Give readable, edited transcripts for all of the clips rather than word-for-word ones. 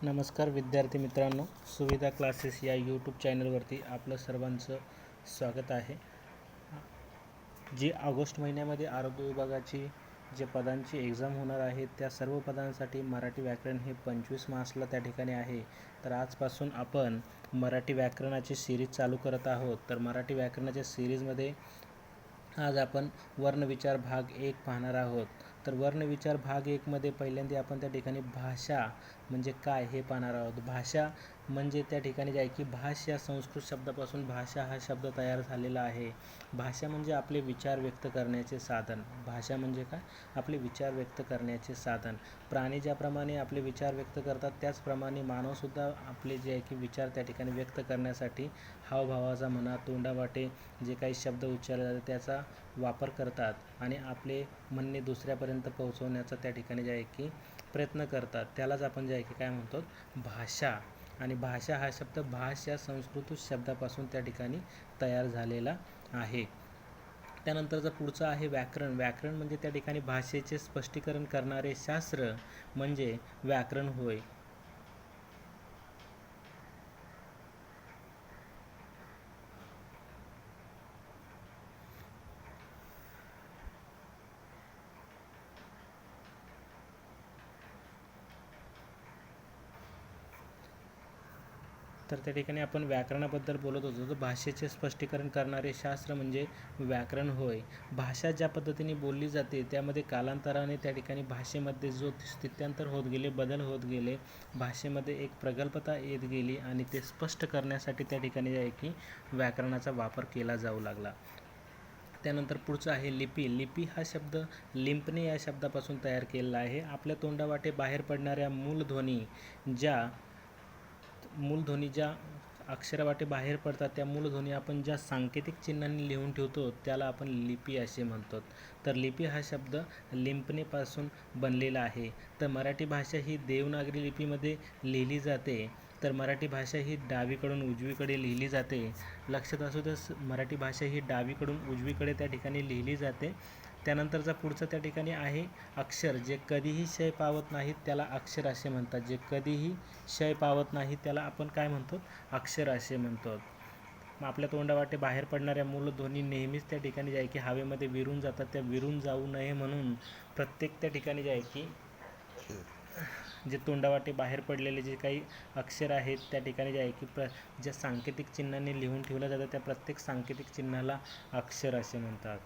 नमस्कार विद्यार्थी मित्रांनो, सुविधा क्लासेस या यूट्यूब चॅनलवरती आपलं सर्वांचं स्वागत आहे. जी ऑगस्ट महिन्यामध्ये आरोग्य विभागाची जे पदांची एक्झाम होणार आहे त्या सर्व पदांसाठी मराठी व्याकरण हे 25 मार्चला त्या ठिकाणी आहे. तर आजपासून आपण मराठी व्याकरणाची सिरीज चालू करत आहोत. तर मराठी व्याकरणाच्या सिरीजमध्ये आज आपण वर्णविचार भाग 1 पाहणार आहोत. तर वर्णविचार भाग 1 मध्ये पहिल्यांदा आपण त्या ठिकाणी भाषा म्हणजे काय हे पाहणार आहोत. भाषा म्हणजे त्या ठिकाणी जे आहे की भाषा या संस्कृत शब्दापासून भाषा हा शब्द तयार झालेला आहे. भाषा म्हणजे आपले विचार व्यक्त करण्याचे साधन. भाषा म्हणजे काय? आपले विचार व्यक्त करण्याचे साधन. प्राणी ज्याप्रमाणे आपले विचार व्यक्त करतात त्याचप्रमाणे मानवसुद्धा आपले जे आहे की विचार त्या ठिकाणी व्यक्त करण्यासाठी हावभावाचा म्हणा, तोंडावाटे जे काही शब्द उच्चारले जातात त्याचा वापर करतात आणि आपले म्हणणे दुसऱ्यापर्यंत पोहोचवण्याचा त्या ठिकाणी जे आहे की प्रयत्न करतात. त्यालाच आपण जे आहे की काय म्हणतो, भाषा. आणि भाषा हा शब्द भाषा संस्कृत शब्दापासून त्या ठिकाणी तयार झालेला आहे. त्यानंतरचा पुढचा आहे व्याकरण. व्याकरण म्हणजे त्या ठिकाणी भाषेचे स्पष्टीकरण करणारे शास्त्र म्हणजे व्याकरण होय. तर त्या ठिकाणी आपण व्याकरणाबद्दल बोलत होतो. तर भाषेचे स्पष्टीकरण करणारे शास्त्र म्हणजे व्याकरण होय. भाषा ज्या पद्धतीने बोलली जाते त्यामध्ये कालांतराने त्या ठिकाणी भाषेमध्ये जो स्थित्यांतर होत गेले, बदल होत गेले, भाषेमध्ये एक प्रगल्भता येत गेली आणि ते स्पष्ट करण्यासाठी त्या ठिकाणी आहे की व्याकरणाचा वापर केला जाऊ लागला. त्यानंतर पुढचं आहे लिपी. लिपी हा शब्द लिंपणे या शब्दापासून तयार केलेला आहे. आपल्या तोंडावाटे बाहेर पडणाऱ्या मूलध्वनी ज्या अक्षरावाटे बाहेर पडतात त्या मूलध्वनी आपण ज्या सांकेतिक चिन्हांनी लिहून ठेवतो त्याला आपण लिपी असे म्हणतो. तर लिपी हा शब्द लिंपणेपासून बनलेला आहे. तर मराठी भाषा ही देवनागरी लिपीमध्ये लिहिली जाते. तर मराठी भाषा ही डावीकडून उजवीकडे लिहिली जाते. लक्षात असू द्या, मराठी भाषा ही डावीकडून उजवीकडे त्या ठिकाणी लिहिली जाते. त्यानंतरचा पुढचं त्या ठिकाणी आहे अक्षर. जे कधीही क्षय पावत नाहीत त्याला अक्षर असे म्हणतात. जे कधीही क्षय पावत नाहीत त्याला आपण काय म्हणतो? अक्षर असे म्हणतो. मग आपल्या तोंडावाटे बाहेर पडणाऱ्या मूलध्वनी नेहमीच त्या ठिकाणी जे आहे की हवेमध्ये विरून जातात. त्या विरून जाऊ नये म्हणून प्रत्येक त्या ठिकाणी जे आहे की जे तोंडावाटे बाहेर पडलेले जे काही अक्षर आहेत त्या ठिकाणी जे आहे की ज्या सांकेतिक चिन्हांनी लिहून ठेवलं जातं त्या प्रत्येक सांकेतिक चिन्हाला अक्षर असे म्हणतात.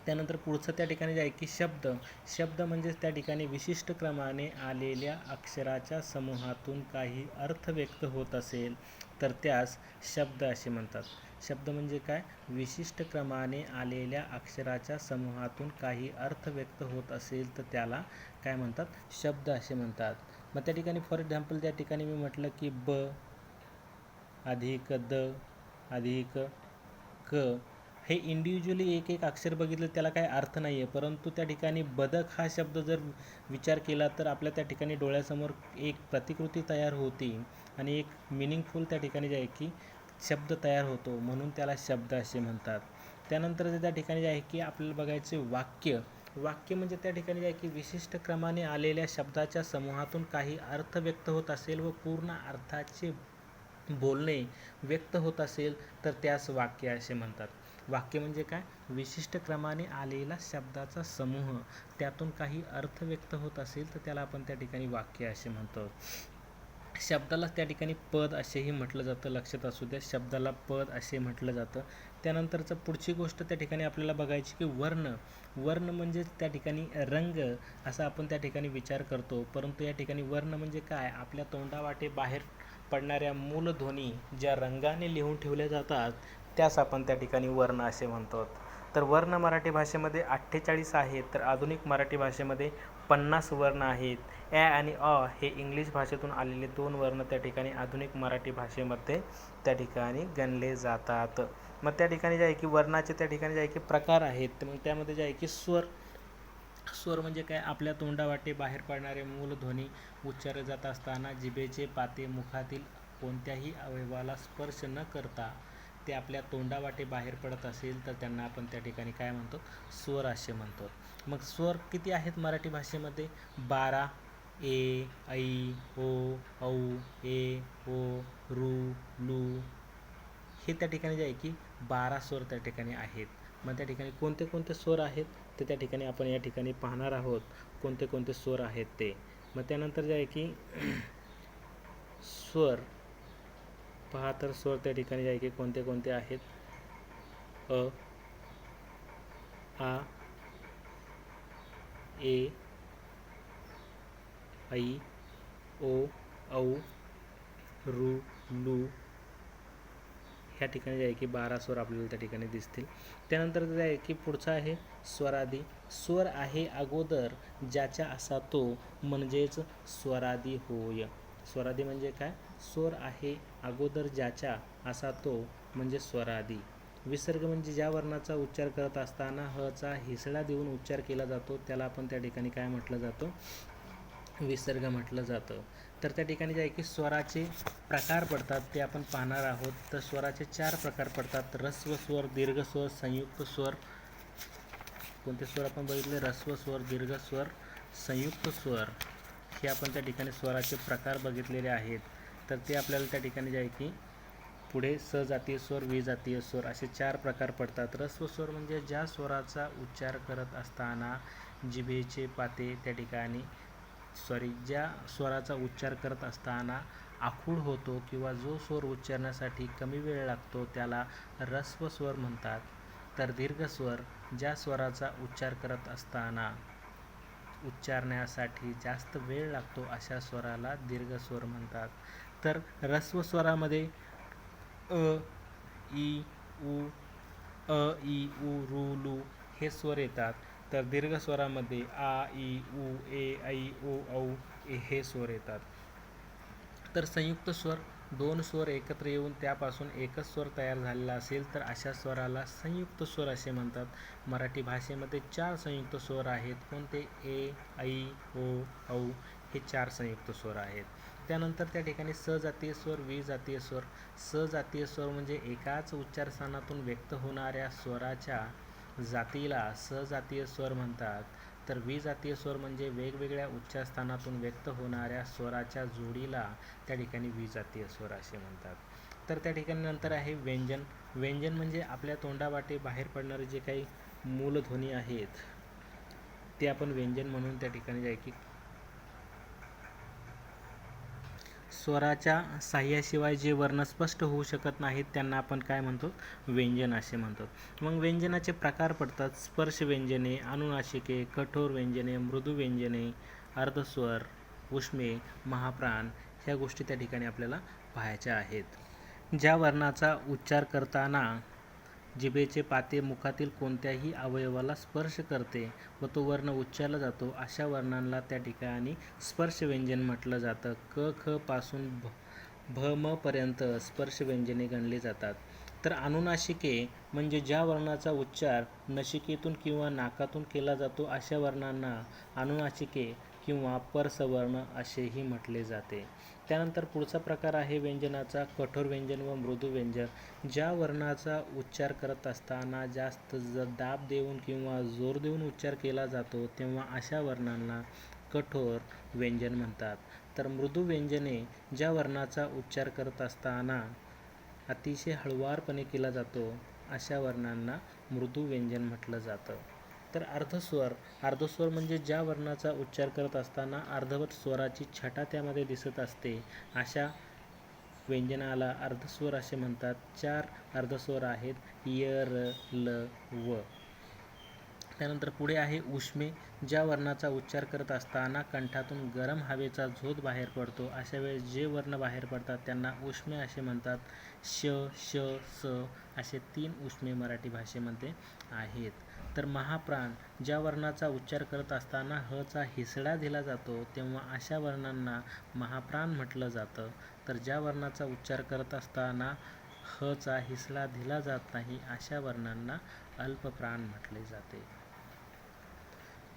त्यानंतर पुढचं त्या ठिकाणी जे आहे की शब्द. शब्द म्हणजेच त्या ठिकाणी विशिष्ट क्रमाने आलेल्या अक्षराच्या समूहातून काही अर्थ व्यक्त होत असेल तर त्यास शब्द असे म्हणतात. शब्द म्हणजे काय? विशिष्ट क्रमाने आलेल्या अक्षराच्या समूहातून काही अर्थ व्यक्त होत असेल तर त्याला काय म्हणतात? शब्द असे म्हणतात. मग त्या ठिकाणी फॉर एक्झाम्पल त्या ठिकाणी मी म्हटलं की ब अधिक द अधिक क हे इंडिव्हिज्युअली एक एक अक्षर बघितलं त्याला काही अर्थ नाही आहे. परंतु त्या ठिकाणी बदक हा शब्द जर विचार केला तर आपल्या त्या ठिकाणी डोळ्यासमोर एक प्रतिकृती तयार होती आणि एक मिनिंगफुल त्या ठिकाणी जे आहे की शब्द तयार होतो, म्हणून त्याला शब्द असे म्हणतात. त्यानंतर त्या ठिकाणी जे आहे की आपल्याला बघायचे वाक्य. वाक्य म्हणजे त्या ठिकाणी जे आहे की विशिष्ट क्रमाने आलेल्या शब्दाच्या समूहातून काही अर्थ व्यक्त होत असेल व पूर्ण अर्थाचे बोलणे व्यक्त होत असेल तर त्यास वाक्य असे म्हणतात. वाक्य म्हणजे काय? विशिष्ट क्रमाने आलेला शब्दाचा समूह, त्यातून काही अर्थ व्यक्त होत असेल तर त्याला आपण त्या ठिकाणी वाक्य असे म्हणतो. शब्दाला त्या ठिकाणी पद असेही म्हटलं जातं. लक्षात असू द्या, शब्दाला पद असे म्हटलं जातं. त्यानंतरचं पुढची गोष्ट त्या ठिकाणी आपल्याला बघायची की वर्ण. वर्ण म्हणजे त्या ठिकाणी रंग असा आपण त्या ठिकाणी विचार करतो, परंतु या ठिकाणी वर्ण म्हणजे काय? आपल्या तोंडावाटे बाहेर पडणाऱ्या मूलध्वनी ज्या रंगाने लिहून ठेवल्या जातात त्यास आपण त्या ठिकाणी वर्ण असे म्हणतो. तर वर्ण मराठी भाषेमध्ये 48 आहेत, तर आधुनिक मराठी भाषेमध्ये 50 वर्ण आहेत. ॲ आणि अ हे इंग्लिश भाषेतून आलेले 2 वर्ण त्या ठिकाणी आधुनिक मराठी भाषेमध्ये त्या ठिकाणी गणले जातात. मग त्या ठिकाणी जे आहे की वर्णाचे त्या ठिकाणी जे आहे की प्रकार आहेत. मग त्यामध्ये जे आहे की स्वर. स्वर म्हणजे काय? आपल्या तोंडावाटे बाहेर पडणारे मूलध्वनी उच्चारले जात असताना जिभेचे पाते मुखातील कोणत्याही अवयवाला स्पर्श न करता ते आपल्या तोंडावाटे बाहेर पडत असेल तर त्यांना आपण त्या ठिकाणी काय म्हणतो? स्वर असे म्हणतो. मग स्वर किती आहेत मराठी भाषेमध्ये? 12. ए, ऐ, ओ, औ, ए, ओ, रू, लू हे त्या ठिकाणी जे आहे की 12 स्वर त्या ठिकाणी आहेत. मग त्या ठिकाणी कोणते कोणते स्वर आहेत ते त्या ठिकाणी आपण या ठिकाणी पाहणार आहोत. कोणते कोणते स्वर आहेत ते. मग त्यानंतर जे आहे की स्वर पहा, तर स्वर त्या ठिकाणी जे आहे की कोणते कोणते आहेत. अ, आ, ए, ऐ, ओ, औ, रू, लू ह्या ठिकाणी जे आहे की 12 स्वर आपल्याला त्या ठिकाणी दिसतील. त्यानंतर जे आहे की पुढचा आहे स्वरादी. स्वर आहे अगोदर ज्याच्या असा तो म्हणजेच स्वरादी होय. स्वरादी म्हणजे काय? स्वर आहे अगोदर ज्याच्या असा तो म्हणजे स्वरादी. विसर्ग म्हणजे ज्या वर्णाचा उच्चार करत असताना हचा हिसडा देऊन उच्चार केला जातो त्याला आपण त्या ठिकाणी काय म्हटलं जातं? विसर्ग म्हटलं जातं. तर त्या ठिकाणी जे आहे की स्वराचे प्रकार पडतात ते आपण पाहणार आहोत. तर स्वराचे 4 प्रकार पडतात. ऱ्हस्व स्वर, दीर्घ स्वर, संयुक्त स्वर. कोणते स्वर आपण बघितले? ऱ्हस्व स्वर, दीर्घ स्वर, संयुक्त स्वर हे आपण त्या ठिकाणी स्वराचे प्रकार बघितलेले आहेत. तर ते आपल्याला त्या ठिकाणी जे आहे की पुढे सजातीय स्वर, विजातीय स्वर असे 4 प्रकार पडतात. ऱ्हस्व स्वर म्हणजे ज्या स्वराचा उच्चार करत असताना जिभेचे पाते त्या ठिकाणी ज्या स्वराचा उच्चार करत असताना आखूड होतो किंवा जो स्वर उच्चारण्यासाठी कमी वेळ लागतो त्याला ऱ्हस्व स्वर म्हणतात. तर दीर्घ स्वर ज्या स्वराचा उच्चार करत असताना उच्चारण्यासाठी जास्त वेळ लागतो अशा स्वराला दीर्घ स्वर म्हणतात. तर ऱ्हस्व स्वरामध्ये अ, ई, उ, अ, ई, उ, रू, लू हे स्वर येतात. तर दीर्घ स्वरामध्ये आ, ई, उ, ए, ऐ, ओ, औ हे स्वर येतात. तर संयुक्त स्वर 2 स्वर एकत्र येऊन त्यापासून एकच स्वर तयार झालेला असेल तर अशा स्वराला संयुक्त स्वर असे म्हणतात. मराठी भाषेमध्ये 4 संयुक्त स्वर आहेत. कोणते? ए, ऐ, ओ, औ हे 4 संयुक्त स्वर आहेत. त्यानंतर त्या ठिकाणी सजातीय स्वर, विजातीय स्वर. सजातीय स्वर म्हणजे एकाच उच्चारस्थानातून व्यक्त होणाऱ्या स्वराच्या जातीला सजातीय स्वर म्हणतात. तर विजातीय स्वर म्हणजे वेगवेगळ्या उच्चारस्थानातून व्यक्त होणाऱ्या स्वराच्या जोडीला त्या ठिकाणी विजातीय स्वर असे म्हणतात. तर त्या ठिकाणी नंतर आहे व्यंजन. व्यंजन म्हणजे आपल्या तोंडावाटे बाहेर पडणारे जे काही मूलध्वनी आहेत ते आपण व्यंजन म्हणून त्या ठिकाणी जे आहे की स्वराच्या साह्याशिवाय जे वर्ण स्पष्ट होऊ शकत नाहीत त्यांना आपण काय म्हणतो? व्यंजन असे म्हणतो. मग व्यंजनाचे प्रकार पडतात. स्पर्श व्यंजने, अनुनासिके, कठोर व्यंजने, मृदू व्यंजने, अर्धस्वर, उष्मे, महाप्राण ह्या गोष्टी त्या ठिकाणी आपल्याला पाहायच्या आहेत. ज्या वर्णाचा उच्चार करताना जिभेचे पाते मुखातील कोणत्याही अवयवाला स्पर्श करते व तो वर्ण उच्चारला जातो अशा वर्णांना त्या ठिकाणी स्पर्श व्यंजन म्हटलं जातं. क, ख पासून भ, म पर्यंत स्पर्श व्यंजने गणली जातात. तर अनुनासिके म्हणजे ज्या वर्णाचा उच्चार नशिकेतून किंवा नाकातून केला जातो अशा वर्णांना अनुनासिके किंवा परसवर्ण असेही म्हटले जाते. त्यानंतर पुढचा प्रकार आहे व्यंजनाचा कठोर व्यंजन व मृदू व्यंजन. ज्या वर्णाचा उच्चार करत असताना जास्त दाब देऊन किंवा जोर देऊन उच्चार केला जातो तेव्हा अशा वर्णांना कठोर व्यंजन म्हणतात. तर मृदू व्यंजने ज्या वर्णाचा उच्चार करत असताना अतिशय हळुवारपणे केला जातो अशा वर्णांना मृदू व्यंजन म्हटलं जातं. तर अर्धस्वर म्हणजे ज्या वर्णाचा उच्चार करत असताना अर्धवट स्वराची छटा त्यामध्ये दिसत असते अशा व्यंजनाला अर्धस्वर असे म्हणतात. 4 अर्धस्वर आहेत. य, र, ल, व. त्यानंतर पुढे आहे उष्मे. ज्या वर्णाचा उच्चार करत असताना कंठातून गरम हवेचा झोत बाहेर पडतो अशा वेळेस जे वर्ण बाहेर पडतात त्यांना उष्मे असे म्हणतात. श, श, स असे 3 उष्मे मराठी भाषेमध्ये आहेत. तर महाप्राण ज्या वर्णाचा उच्चार करत असताना हचा हिसडा दिला जातो तेव्हा अशा वर्णांना महाप्राण म्हटलं जातं. तर ज्या वर्णाचा उच्चार करत असताना हचा हिसडा दिला जात नाही अशा वर्णांना अल्पप्राण म्हटले जाते.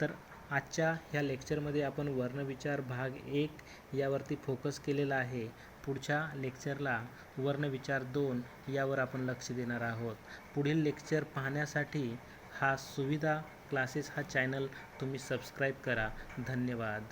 तर आजच्या ह्या लेक्चरमध्ये आपण वर्णविचार भाग 1 यावरती फोकस केलेला आहे. पुढच्या लेक्चरला वर्णविचार 2 यावर आपण लक्ष देणार आहोत. पुढील लेक्चर पाहण्यासाठी हा सुविधा क्लासेस हा चॅनल तुम्ही सबस्क्राईब करा. धन्यवाद.